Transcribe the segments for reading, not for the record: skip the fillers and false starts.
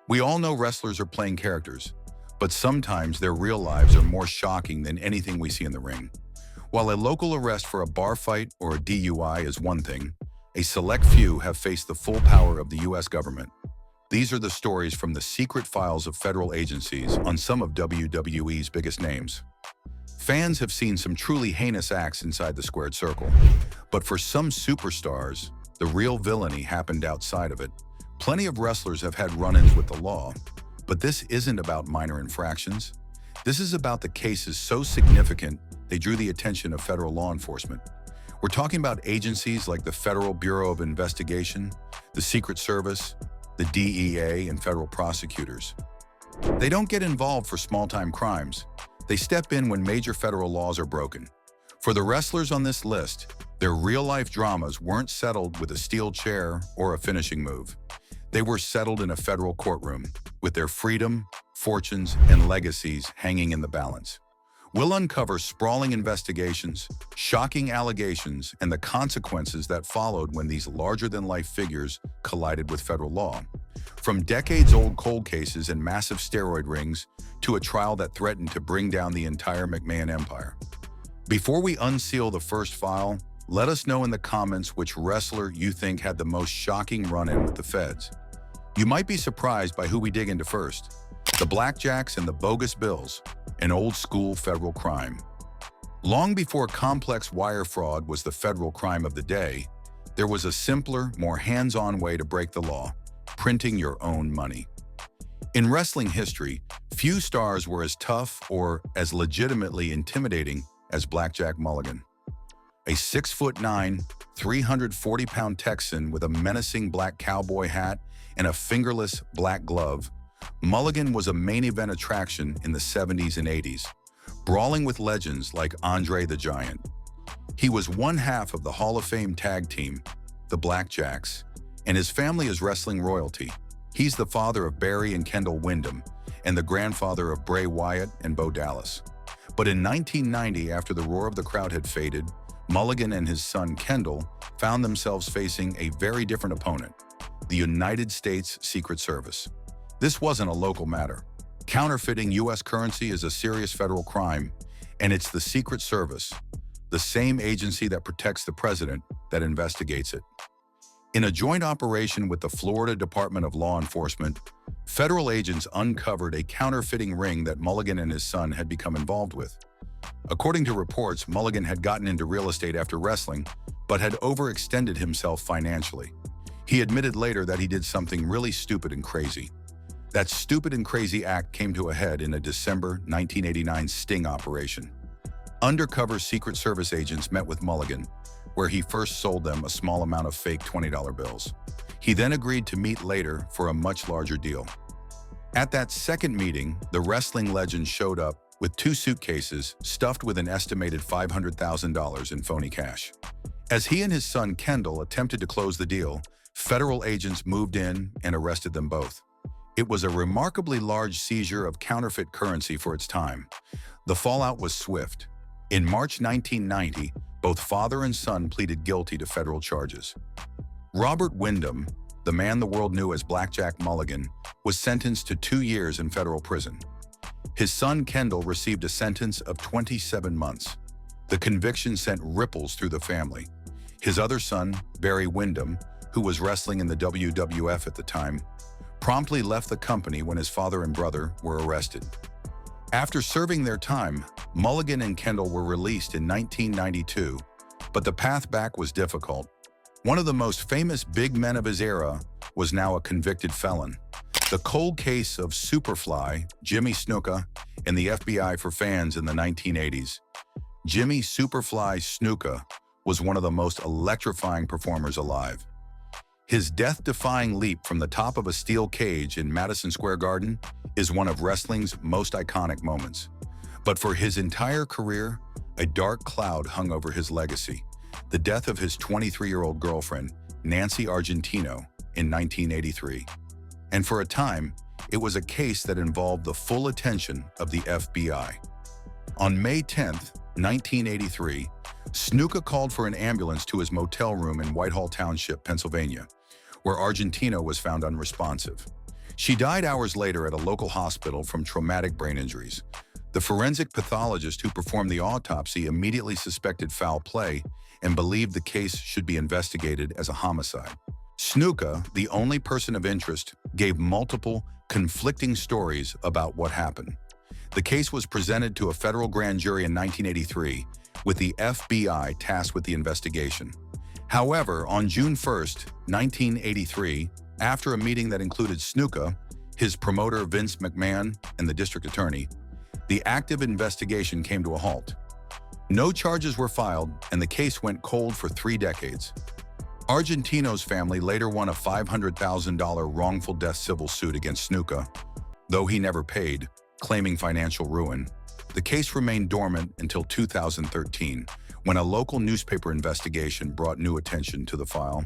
We all know wrestlers are playing characters, but sometimes their real lives are more shocking than anything we see in the ring. While a local arrest for a bar fight or a DUI is one thing, a select few have faced the full power of the US government. These are the stories from the secret files of federal agencies on some of WWE's biggest names. Fans have seen some truly heinous acts inside the squared circle, but for some superstars, the real villainy happened outside of it. Plenty of wrestlers have had run-ins with the law, but this isn't about minor infractions. This is about the cases so significant they drew the attention of federal law enforcement. We're talking about agencies like the Federal Bureau of Investigation, the Secret Service, the DEA, and federal prosecutors. They don't get involved for small-time crimes. They step in when major federal laws are broken. For the wrestlers on this list, their real-life dramas weren't settled with a steel chair or a finishing move. They were settled in a federal courtroom, with their freedom, fortunes, and legacies hanging in the balance. We'll uncover sprawling investigations, shocking allegations, and the consequences that followed when these larger-than-life figures collided with federal law. From decades-old cold cases and massive steroid rings to a trial that threatened to bring down the entire McMahon empire. Before we unseal the first file, let us know in the comments which wrestler you think had the most shocking run-in with the feds. You might be surprised by who we dig into first. The Blackjacks and the Bogus Bills, an old-school federal crime. Long before complex wire fraud was the federal crime of the day, there was a simpler, more hands-on way to break the law: printing your own money. In wrestling history, few stars were as tough or as legitimately intimidating as Blackjack Mulligan. A 6'9", 340-pound Texan with a menacing black cowboy hat and a fingerless black glove, Mulligan was a main event attraction in the 70s and 80s, brawling with legends like Andre the Giant. He was one half of the Hall of Fame tag team, the Blackjacks, and his family is wrestling royalty. He's the father of Barry and Kendall Windham, and the grandfather of Bray Wyatt and Bo Dallas. But in 1990, after the roar of the crowd had faded, Mulligan and his son Kendall found themselves facing a very different opponent: the United States Secret Service. This wasn't a local matter. Counterfeiting U.S. currency is a serious federal crime, and it's the Secret Service, the same agency that protects the president, that investigates it. In a joint operation with the Florida Department of Law Enforcement, federal agents uncovered a counterfeiting ring that Mulligan and his son had become involved with. According to reports, Mulligan had gotten into real estate after wrestling, but had overextended himself financially. He admitted later that he did something really stupid and crazy. That stupid and crazy act came to a head in a December 1989 sting operation. Undercover Secret Service agents met with Mulligan, where he first sold them a small amount of fake $20 bills. He then agreed to meet later for a much larger deal. At that second meeting, the wrestling legend showed up with 2 suitcases stuffed with an estimated $500,000 in phony cash. As he and his son Kendall attempted to close the deal, federal agents moved in and arrested them both. It was a remarkably large seizure of counterfeit currency for its time. The fallout was swift. In March 1990, both father and son pleaded guilty to federal charges. Robert Windham, the man the world knew as Blackjack Mulligan, was sentenced to 2 years in federal prison. His son Kendall received a sentence of 27 months. The conviction sent ripples through the family. His other son, Barry Windham, who was wrestling in the WWF at the time, promptly left the company when his father and brother were arrested. After serving their time, Mulligan and Kendall were released in 1992, but the path back was difficult. One of the most famous big men of his era was now a convicted felon. The cold case of Superfly, Jimmy Snuka, and the FBI for fans in the 1980s. Jimmy Superfly Snuka was one of the most electrifying performers alive. His death-defying leap from the top of a steel cage in Madison Square Garden is one of wrestling's most iconic moments. But for his entire career, a dark cloud hung over his legacy: the death of his 23-year-old girlfriend, Nancy Argentino, in 1983. And for a time, it was a case that involved the full attention of the FBI. On May 10, 1983, Snuka called for an ambulance to his motel room in Whitehall Township, Pennsylvania, where Argentino was found unresponsive. She died hours later at a local hospital from traumatic brain injuries. The forensic pathologist who performed the autopsy immediately suspected foul play and believed the case should be investigated as a homicide. Snuka, the only person of interest, gave multiple, conflicting stories about what happened. The case was presented to a federal grand jury in 1983, with the FBI tasked with the investigation. However, on June 1, 1983, after a meeting that included Snuka, his promoter Vince McMahon, and the district attorney, the active investigation came to a halt. No charges were filed, and the case went cold for 3 decades. Argentino's family later won a $500,000 wrongful death civil suit against Snuka, though he never paid, claiming financial ruin. The case remained dormant until 2013, when a local newspaper investigation brought new attention to the file.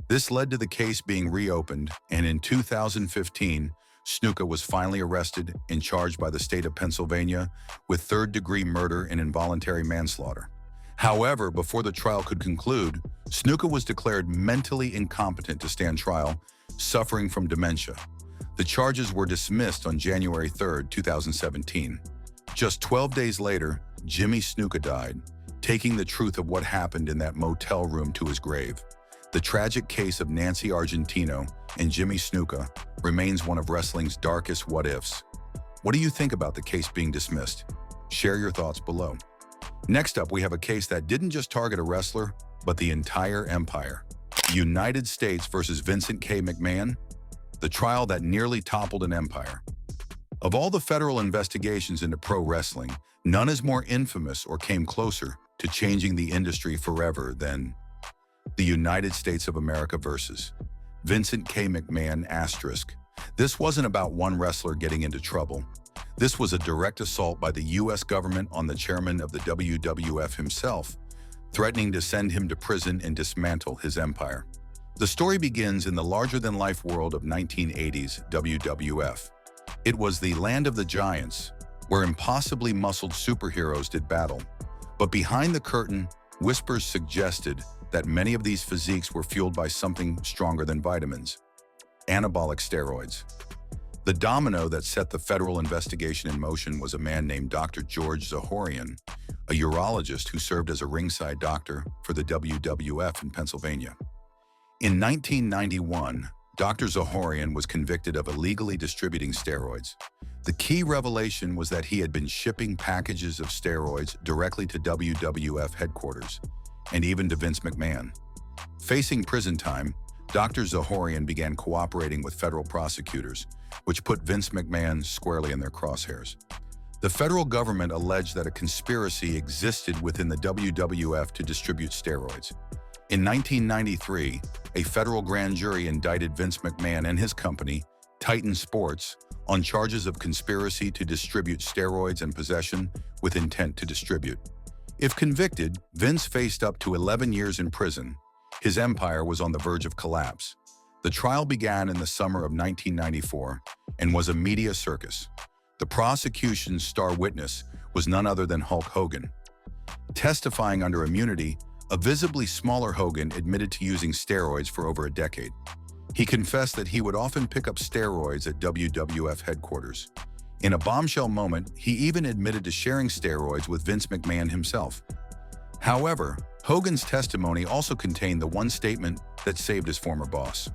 This led to the case being reopened, and in 2015, Snuka was finally arrested and charged by the state of Pennsylvania with third-degree murder and involuntary manslaughter. However, before the trial could conclude, Snuka was declared mentally incompetent to stand trial, suffering from dementia. The charges were dismissed on January 3, 2017. Just 12 days later, Jimmy Snuka died, taking the truth of what happened in that motel room to his grave. The tragic case of Nancy Argentino and Jimmy Snuka remains one of wrestling's darkest what-ifs. What do you think about the case being dismissed? Share your thoughts below. Next up, we have a case that didn't just target a wrestler, but the entire empire. United States versus Vincent K. McMahon, the trial that nearly toppled an empire. Of all the federal investigations into pro wrestling, none is more infamous or came closer to changing the industry forever than the United States of America versus Vincent K. McMahon *. This wasn't about one wrestler getting into trouble. This was a direct assault by the U.S. government on the chairman of the WWF himself, threatening to send him to prison and dismantle his empire. The story begins in the larger-than-life world of 1980s WWF. It was the land of the giants, where impossibly muscled superheroes did battle. But behind the curtain, whispers suggested that many of these physiques were fueled by something stronger than vitamins: anabolic steroids. The domino that set the federal investigation in motion was a man named Dr. George Zahorian, a urologist who served as a ringside doctor for the WWF in Pennsylvania. In 1991, Dr. Zahorian was convicted of illegally distributing steroids. The key revelation was that he had been shipping packages of steroids directly to WWF headquarters, and even to Vince McMahon. Facing prison time, Dr. Zahorian began cooperating with federal prosecutors, which put Vince McMahon squarely in their crosshairs. The federal government alleged that a conspiracy existed within the WWF to distribute steroids. In 1993, a federal grand jury indicted Vince McMahon and his company, Titan Sports, on charges of conspiracy to distribute steroids and possession with intent to distribute. If convicted, Vince faced up to 11 years in prison. His empire was on the verge of collapse. The trial began in the summer of 1994 and was a media circus. The prosecution's star witness was none other than Hulk Hogan. Testifying under immunity, a visibly smaller Hogan admitted to using steroids for over a decade. He confessed that he would often pick up steroids at WWF headquarters. In a bombshell moment, he even admitted to sharing steroids with Vince McMahon himself. However, Hogan's testimony also contained the one statement that saved his former boss.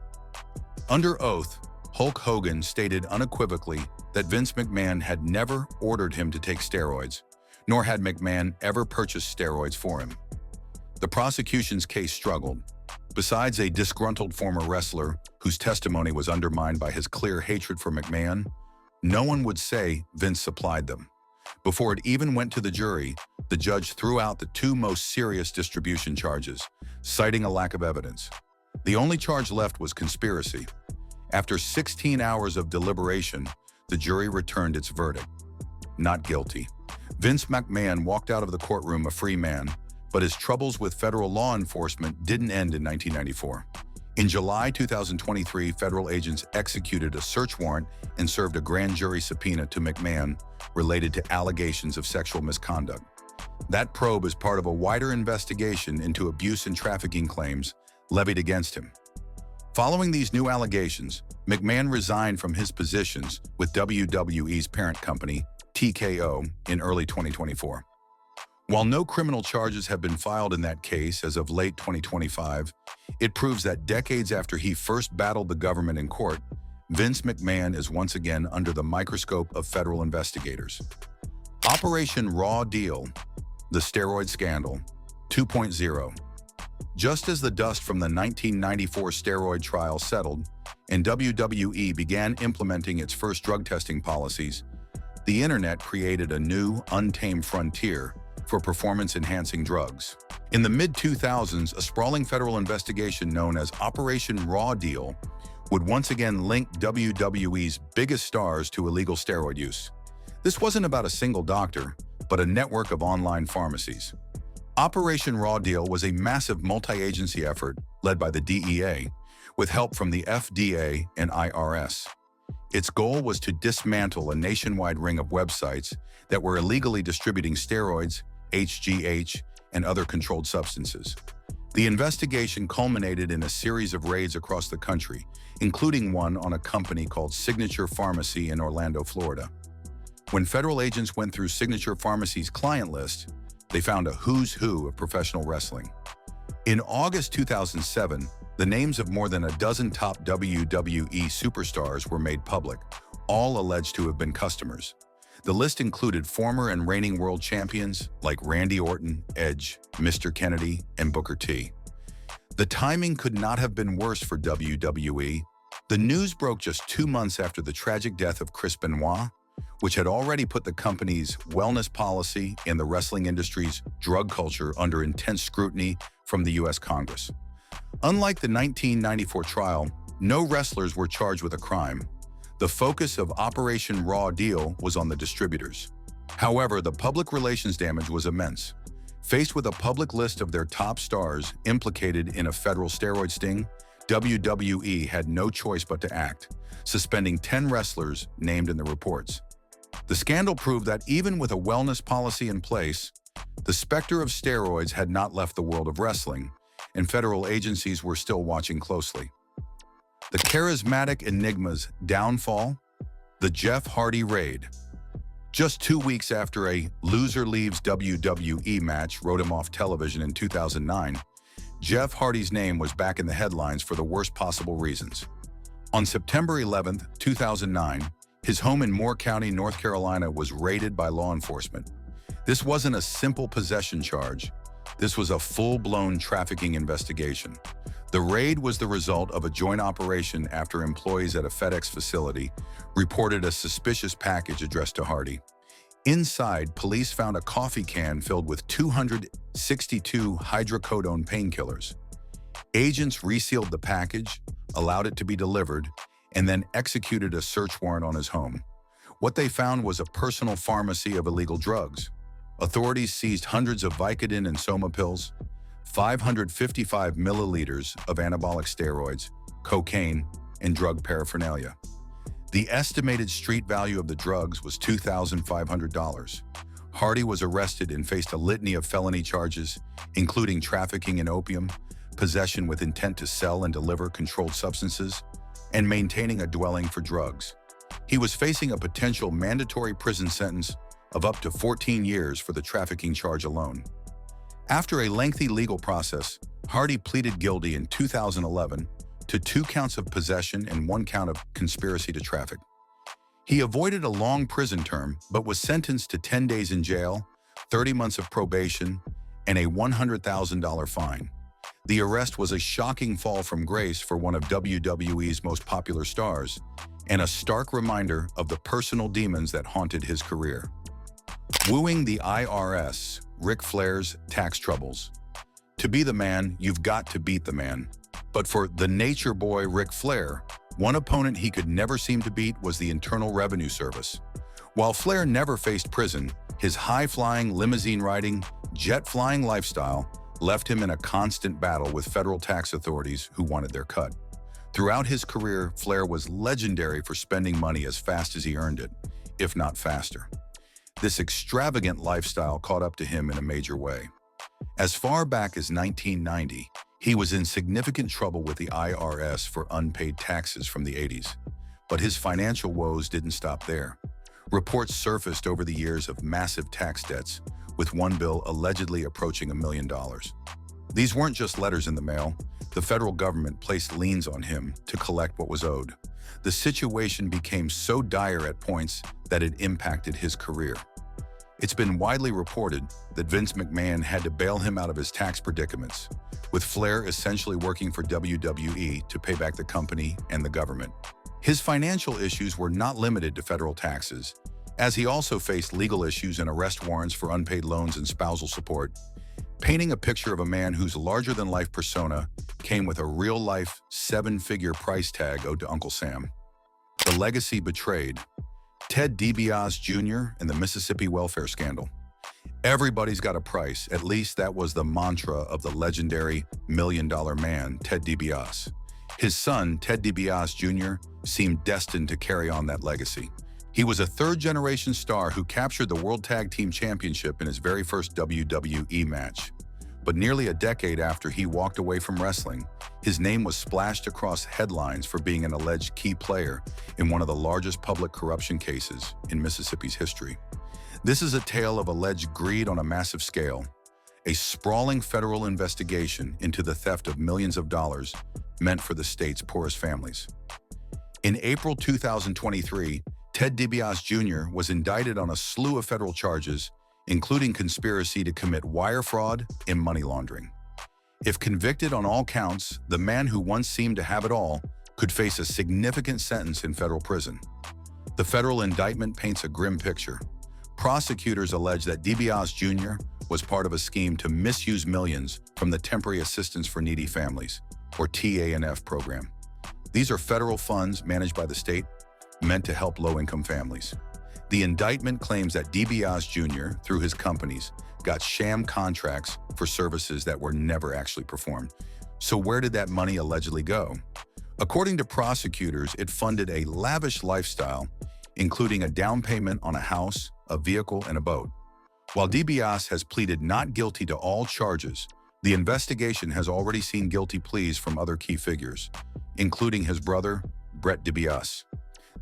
Under oath, Hulk Hogan stated unequivocally that Vince McMahon had never ordered him to take steroids, nor had McMahon ever purchased steroids for him. The prosecution's case struggled. Besides a disgruntled former wrestler whose testimony was undermined by his clear hatred for McMahon, no one would say Vince supplied them. Before it even went to the jury, the judge threw out the 2 most serious distribution charges, citing a lack of evidence. The only charge left was conspiracy. After 16 hours of deliberation, the jury returned its verdict: not guilty. Vince McMahon walked out of the courtroom a free man, but his troubles with federal law enforcement didn't end in 1994. In July 2023, federal agents executed a search warrant and served a grand jury subpoena to McMahon related to allegations of sexual misconduct. That probe is part of a wider investigation into abuse and trafficking claims levied against him. Following these new allegations, McMahon resigned from his positions with WWE's parent company, TKO, in early 2024. While no criminal charges have been filed in that case as of late 2025, it proves that decades after he first battled the government in court, Vince McMahon is once again under the microscope of federal investigators. Operation Raw Deal, the steroid scandal, 2.0. Just as the dust from the 1994 steroid trial settled and WWE began implementing its first drug testing policies, the internet created a new, untamed frontier for performance-enhancing drugs. In the mid-2000s, a sprawling federal investigation known as Operation Raw Deal would once again link WWE's biggest stars to illegal steroid use. This wasn't about a single doctor, but a network of online pharmacies. Operation Raw Deal was a massive multi-agency effort led by the DEA, with help from the FDA and IRS. Its goal was to dismantle a nationwide ring of websites that were illegally distributing steroids, HGH, and other controlled substances. The investigation culminated in a series of raids across the country, including one on a company called Signature Pharmacy in Orlando, Florida. When federal agents went through Signature Pharmacy's client list, they found a who's who of professional wrestling. In August 2007, the names of more than a dozen top WWE superstars were made public, all alleged to have been customers. The list included former and reigning world champions like Randy Orton, Edge, Mr. Kennedy, and Booker T. The timing could not have been worse for WWE. The news broke just 2 months after the tragic death of Chris Benoit, which had already put the company's wellness policy and the wrestling industry's drug culture under intense scrutiny from the U.S. Congress. Unlike the 1994 trial, no wrestlers were charged with a crime. The focus of Operation Raw Deal was on the distributors. However, the public relations damage was immense. Faced with a public list of their top stars implicated in a federal steroid sting, WWE had no choice but to act, suspending 10 wrestlers named in the reports. The scandal proved that even with a wellness policy in place, the specter of steroids had not left the world of wrestling, and federal agencies were still watching closely. The charismatic enigma's downfall, the Jeff Hardy raid. Just 2 weeks after a loser leaves WWE match wrote him off television in 2009, Jeff Hardy's name was back in the headlines for the worst possible reasons. On September 11, 2009, his home in Moore County, North Carolina was raided by law enforcement. This wasn't a simple possession charge. This was a full-blown trafficking investigation. The raid was the result of a joint operation after employees at a FedEx facility reported a suspicious package addressed to Hardy. Inside, police found a coffee can filled with 262 hydrocodone painkillers. Agents resealed the package, allowed it to be delivered, and then executed a search warrant on his home. What they found was a personal pharmacy of illegal drugs. Authorities seized hundreds of Vicodin and Soma pills, 555 milliliters of anabolic steroids, cocaine, and drug paraphernalia. The estimated street value of the drugs was $2,500. Hardy was arrested and faced a litany of felony charges, including trafficking in opium, possession with intent to sell and deliver controlled substances, and maintaining a dwelling for drugs. He was facing a potential mandatory prison sentence of up to 14 years for the trafficking charge alone. After a lengthy legal process, Hardy pleaded guilty in 2011 to 2 counts of possession and 1 count of conspiracy to traffic. He avoided a long prison term, but was sentenced to 10 days in jail, 30 months of probation, and a $100,000 fine. The arrest was a shocking fall from grace for one of WWE's most popular stars, and a stark reminder of the personal demons that haunted his career. Wooing the IRS, Ric Flair's tax troubles. To be the man, you've got to beat the man. But for the nature boy Ric Flair, one opponent he could never seem to beat was the Internal Revenue Service. While Flair never faced prison, his high-flying, limousine-riding, jet-flying lifestyle left him in a constant battle with federal tax authorities who wanted their cut. Throughout his career, Flair was legendary for spending money as fast as he earned it, if not faster. This extravagant lifestyle caught up to him in a major way. As far back as 1990, He was in significant trouble with the IRS for unpaid taxes from the 80s. But his financial woes didn't stop there. Reports surfaced over the years of massive tax debts, with one bill allegedly approaching $1 million. These weren't just letters in the mail. The federal government placed liens on him to collect what was owed. The situation became so dire at points that it impacted his career. It's been widely reported that Vince McMahon had to bail him out of his tax predicaments, with Flair essentially working for WWE to pay back the company and the government. His financial issues were not limited to federal taxes, as he also faced legal issues and arrest warrants for unpaid loans and spousal support, painting a picture of a man whose larger-than-life persona came with a real-life seven-figure price tag owed to Uncle Sam. The legacy betrayed. Ted DiBiase Jr. and the Mississippi welfare scandal. Everybody's got a price. At least that was the mantra of the legendary million-dollar man, Ted DiBiase. His son, Ted DiBiase Jr., seemed destined to carry on that legacy. He was a third-generation star who captured the World Tag Team Championship in his very first WWE match. But nearly a decade after he walked away from wrestling, his name was splashed across headlines for being an alleged key player in one of the largest public corruption cases in Mississippi's history. This is a tale of alleged greed on a massive scale, a sprawling federal investigation into the theft of millions of dollars meant for the state's poorest families. In April 2023, Ted DiBiase Jr. was indicted on a slew of federal charges, including conspiracy to commit wire fraud and money laundering. If convicted on all counts, the man who once seemed to have it all could face a significant sentence in federal prison. The federal indictment paints a grim picture. Prosecutors allege that DiBiase Jr. was part of a scheme to misuse millions from the Temporary Assistance for Needy Families, or TANF program. These are federal funds managed by the state, meant to help low-income families. The indictment claims that DiBiase Jr., through his companies, got sham contracts for services that were never actually performed. So where did that money allegedly go? According to prosecutors, it funded a lavish lifestyle, including a down payment on a house, a vehicle, and a boat. While DiBiase has pleaded not guilty to all charges, the investigation has already seen guilty pleas from other key figures, including his brother, Brett DiBiase.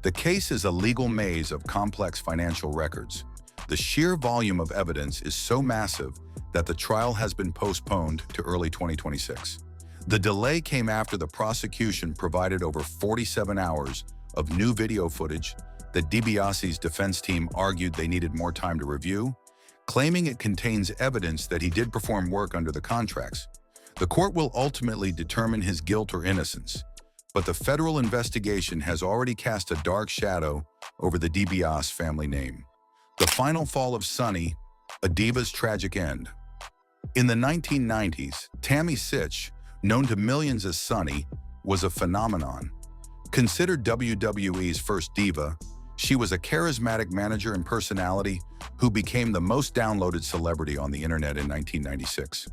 The case is a legal maze of complex financial records. The sheer volume of evidence is so massive that the trial has been postponed to early 2026. The delay came after the prosecution provided over 47 hours of new video footage that DiBiase's defense team argued they needed more time to review, claiming it contains evidence that he did perform work under the contracts. The court will ultimately determine his guilt or innocence, but the federal investigation has already cast a dark shadow over the DiBiase family name. The final fall of Sunny, a diva's tragic end. In the 1990s, Tammy Sytch, known to millions as Sunny, was a phenomenon. Considered WWE's first diva, she was a charismatic manager and personality who became the most downloaded celebrity on the internet in 1996.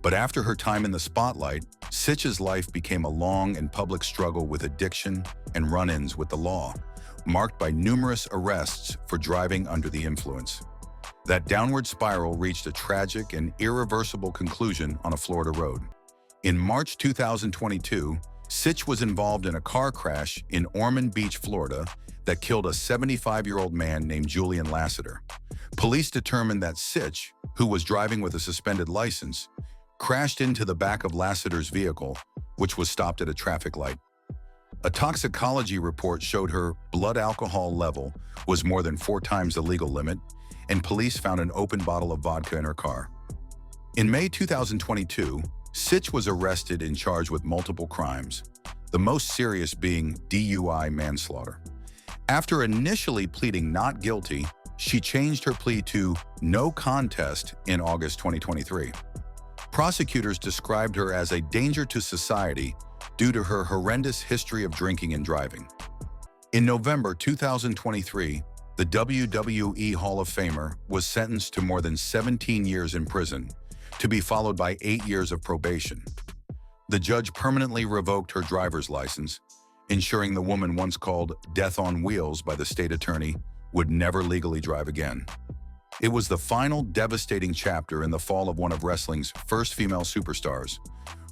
But after her time in the spotlight, Sytch's life became a long and public struggle with addiction and run-ins with the law, marked by numerous arrests for driving under the influence. That downward spiral reached a tragic and irreversible conclusion on a Florida road. In March 2022, Sytch was involved in a car crash in Ormond Beach, Florida, that killed a 75-year-old man named Julian Lassiter. Police determined that Sytch, who was driving with a suspended license, crashed into the back of Lassiter's vehicle, which was stopped at a traffic light. A toxicology report showed her blood alcohol level was more than 4 times the legal limit, and police found an open bottle of vodka in her car. In May 2022, Sytch was arrested and charged with multiple crimes, the most serious being DUI manslaughter. After initially pleading not guilty, she changed her plea to no contest in August 2023. Prosecutors described her as a danger to society due to her horrendous history of drinking and driving. In November 2023, the WWE Hall of Famer was sentenced to more than 17 years in prison, to be followed by 8 years of probation. The judge permanently revoked her driver's license, ensuring the woman once called Death on Wheels by the state attorney would never legally drive again. It was the final devastating chapter in the fall of one of wrestling's first female superstars.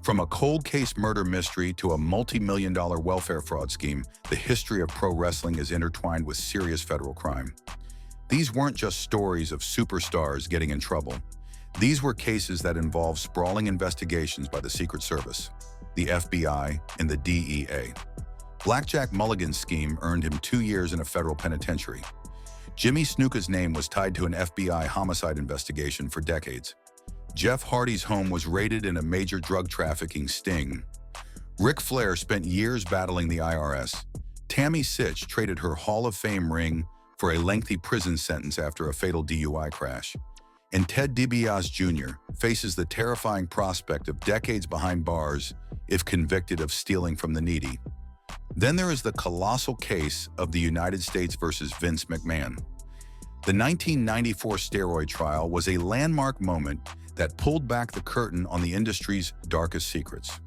From a cold case murder mystery to a multi-million-dollar welfare fraud scheme, the history of pro wrestling is intertwined with serious federal crime. These weren't just stories of superstars getting in trouble. These were cases that involved sprawling investigations by the Secret Service, the FBI, and the DEA. Blackjack Mulligan's scheme earned him 2 years in a federal penitentiary. Jimmy Snuka's name was tied to an FBI homicide investigation for decades. Jeff Hardy's home was raided in a major drug trafficking sting. Ric Flair spent years battling the IRS. Tammy Sitch traded her Hall of Fame ring for a lengthy prison sentence after a fatal DUI crash. And Ted DiBiase Jr. faces the terrifying prospect of decades behind bars if convicted of stealing from the needy. Then there is the colossal case of the United States versus Vince McMahon. The 1994 steroid trial was a landmark moment that pulled back the curtain on the industry's darkest secrets.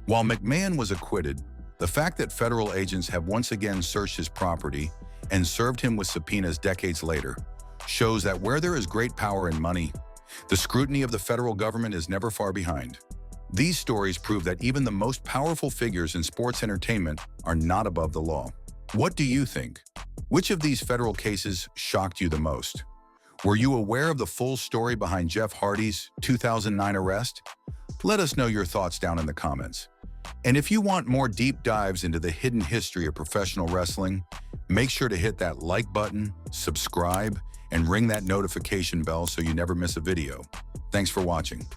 While McMahon was acquitted, the fact that federal agents have once again searched his property and served him with subpoenas decades later shows that where there is great power and money, the scrutiny of the federal government is never far behind. These stories prove that even the most powerful figures in sports entertainment are not above the law. What do you think? Which of these federal cases shocked you the most? Were you aware of the full story behind Jeff Hardy's 2009 arrest? Let us know your thoughts down in the comments. And if you want more deep dives into the hidden history of professional wrestling, make sure to hit that like button, subscribe, and ring that notification bell so you never miss a video. Thanks for watching.